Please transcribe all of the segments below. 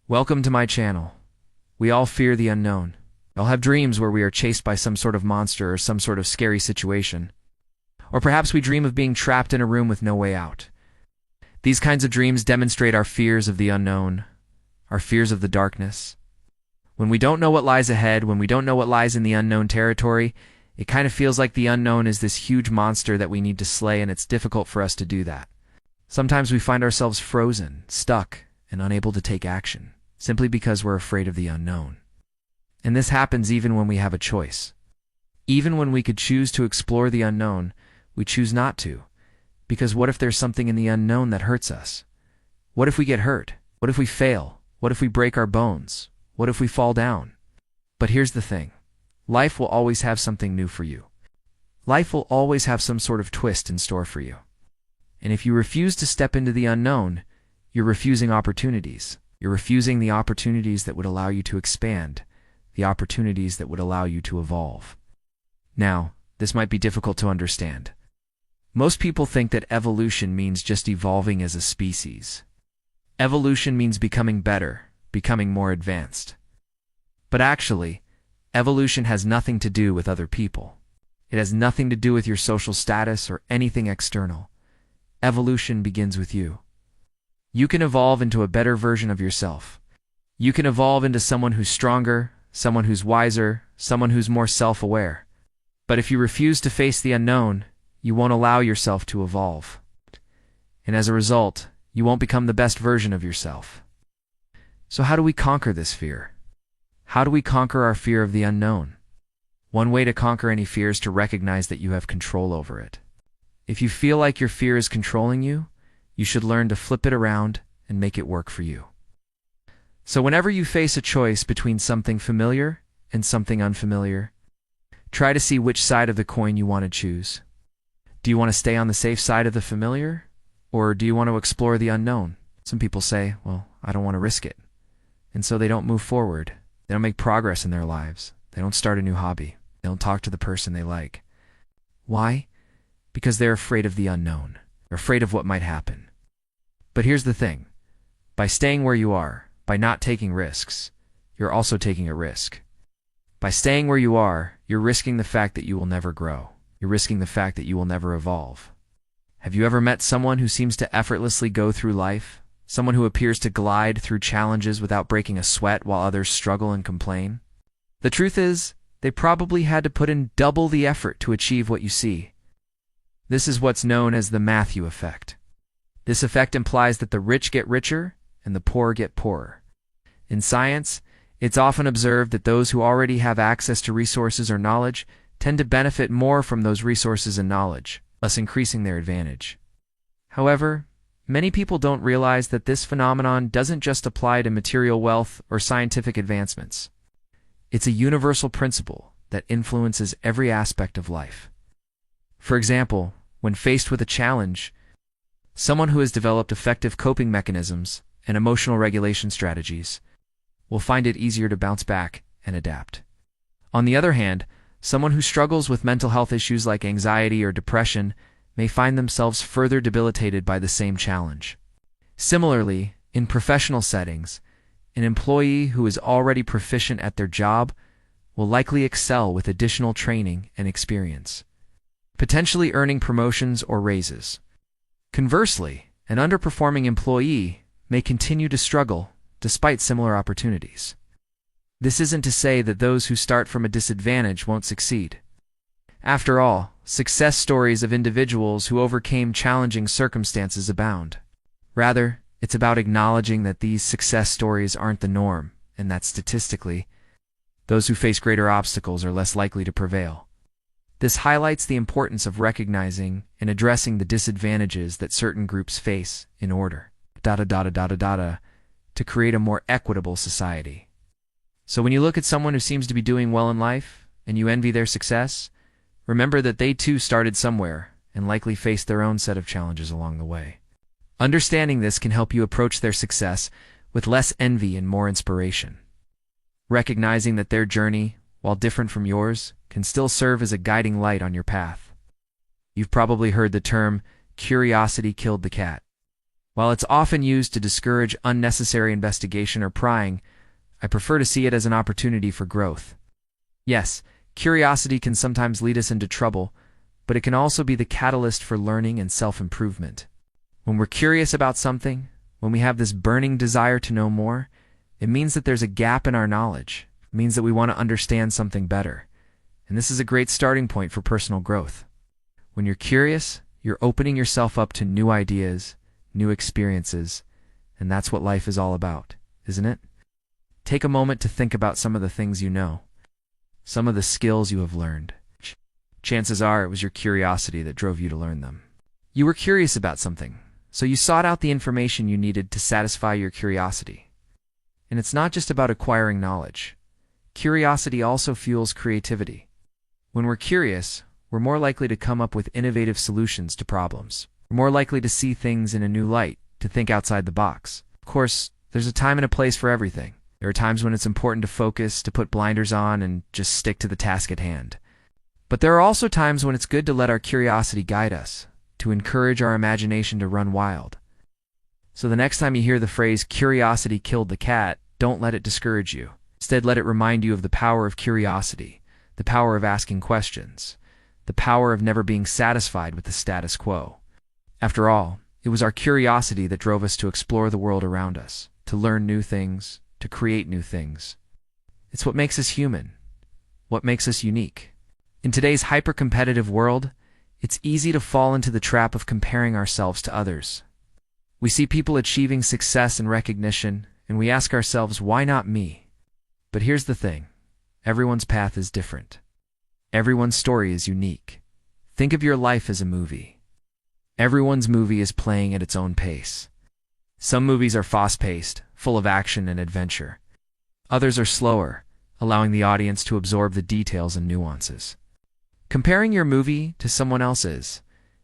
Welcome to my channel. We all fear the unknown. We all have dreams where we are chased by some sort of monster or some sort of scary situation. Or perhaps we dream of being trapped in a room with no way out. These kinds of dreams demonstrate our fears of the unknown, our fears of the darkness. When we don't know what lies ahead, when we don't know what lies in the unknown territory, it kind of feels like the unknown is this huge monster that we need to slay, and it's difficult for us to do that. Sometimes we find ourselves frozen, stuck, and unable to take action, simply because we're afraid of the unknown. And this happens even when we have a choice. Even when we could choose to explore the unknown, we choose not to. Because what if there's something in the unknown that hurts us? What if we get hurt? What if we fail? What if we break our bones? What if we fall down? But here's the thing. Life will always have something new for you. Life will always have some sort of twist in store for you. And if you refuse to step into the unknown, you're refusing opportunities. You're refusing the opportunities that would allow you to expand, the opportunities that would allow you to evolve. Now, this might be difficult to understand. Most people think that evolution means just evolving as a species. Evolution means becoming better, becoming more advanced. But actually, evolution has nothing to do with other people. It has nothing to do with your social status or anything external. Evolution begins with you. You can evolve into a better version of yourself. You can evolve into someone who's stronger, someone who's wiser, someone who's more self-aware. But if you refuse to face the unknown, you won't allow yourself to evolve. And as a result, you won't become the best version of yourself. So how do we conquer this fear? How do we conquer our fear of the unknown? One way to conquer any fear is to recognize that you have control over it. If you feel like your fear is controlling you, you should learn to flip it around and make it work for you. So whenever you face a choice between something familiar and something unfamiliar, try to see which side of the coin you want to choose. Do you want to stay on the safe side of the familiar, or do you want to explore the unknown? Some people say, well, I don't want to risk it. And so they don't move forward. They don't make progress in their lives. They don't start a new hobby. They don't talk to the person they like. Why? Because they're afraid of the unknown. They're afraid of what might happen. But here's the thing. By staying where you are, by not taking risks, you're also taking a risk. By staying where you are, you're risking the fact that you will never grow. You're risking the fact that you will never evolve. Have you ever met someone who seems to effortlessly go through life? Someone who appears to glide through challenges without breaking a sweat while others struggle and complain? The truth is, they probably had to put in double the effort to achieve what you see. This is what's known as the Matthew effect. This effect implies that the rich get richer and the poor get poorer. In science, it's often observed that those who already have access to resources or knowledge tend to benefit more from those resources and knowledge, thus increasing their advantage. However, many people don't realize that this phenomenon doesn't just apply to material wealth or scientific advancements. It's a universal principle that influences every aspect of life. For example, when faced with a challenge, someone who has developed effective coping mechanisms and emotional regulation strategies will find it easier to bounce back and adapt. On the other hand, someone who struggles with mental health issues like anxiety or depression may find themselves further debilitated by the same challenge. Similarly, in professional settings, an employee who is already proficient at their job will likely excel with additional training and experience, potentially earning promotions or raises. Conversely, an underperforming employee may continue to struggle despite similar opportunities. This isn't to say that those who start from a disadvantage won't succeed. After all, success stories of individuals who overcame challenging circumstances abound. Rather, it's about acknowledging that these success stories aren't the norm, and that statistically, those who face greater obstacles are less likely to prevail. This highlights the importance of recognizing and addressing the disadvantages that certain groups face in order to create a more equitable society. So when you look at someone who seems to be doing well in life and you envy their success, remember that they too started somewhere and likely faced their own set of challenges along the way. Understanding this can help you approach their success with less envy and more inspiration. Recognizing that their journey, while different from yours, can still serve as a guiding light on your path. You've probably heard the term, curiosity killed the cat. While it's often used to discourage unnecessary investigation or prying, I prefer to see it as an opportunity for growth. Yes, curiosity can sometimes lead us into trouble, but it can also be the catalyst for learning and self-improvement. When we're curious about something, when we have this burning desire to know more, it means that there's a gap in our knowledge. It means that we want to understand something better. And this is a great starting point for personal growth. When you're curious, you're opening yourself up to new ideas, new experiences, and that's what life is all about, isn't it? Take a moment to think about some of the things you know, some of the skills you have learned. Chances are it was your curiosity that drove you to learn them. You were curious about something, so you sought out the information you needed to satisfy your curiosity. And it's not just about acquiring knowledge. Curiosity also fuels creativity. When we're curious, we're more likely to come up with innovative solutions to problems. We're more likely to see things in a new light, to think outside the box. Of course, there's a time and a place for everything. There are times when it's important to focus, to put blinders on, and just stick to the task at hand. But there are also times when it's good to let our curiosity guide us, to encourage our imagination to run wild. So the next time you hear the phrase, "curiosity killed the cat," don't let it discourage you. Instead, let it remind you of the power of curiosity, the power of asking questions, the power of never being satisfied with the status quo. After all, it was our curiosity that drove us to explore the world around us, to learn new things, to create new things. It's what makes us human, what makes us unique. In today's hyper-competitive world, it's easy to fall into the trap of comparing ourselves to others. We see people achieving success and recognition, and we ask ourselves, why not me? But here's the thing. Everyone's path is different. Everyone's story is unique. Think of your life as a movie. Everyone's movie is playing at its own pace. Some movies are fast-paced, full of action and adventure. Others are slower, allowing the audience to absorb the details and nuances. Comparing your movie to someone else's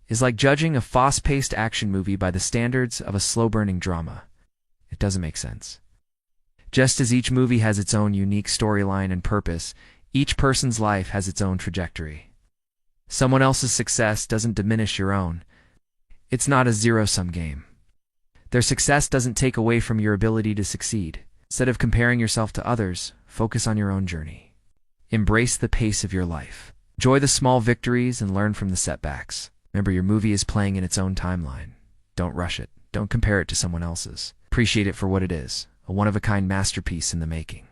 is like judging a fast-paced action movie by the standards of a slow-burning drama. It doesn't make sense. Just as each movie has its own unique storyline and purpose, each person's life has its own trajectory. Someone else's success doesn't diminish your own. It's not a zero-sum game. Their success doesn't take away from your ability to succeed. Instead of comparing yourself to others, focus on your own journey. Embrace the pace of your life. Enjoy the small victories and learn from the setbacks. Remember, your movie is playing in its own timeline. Don't rush it. Don't compare it to someone else's. Appreciate it for what it is, a one-of-a-kind masterpiece in the making.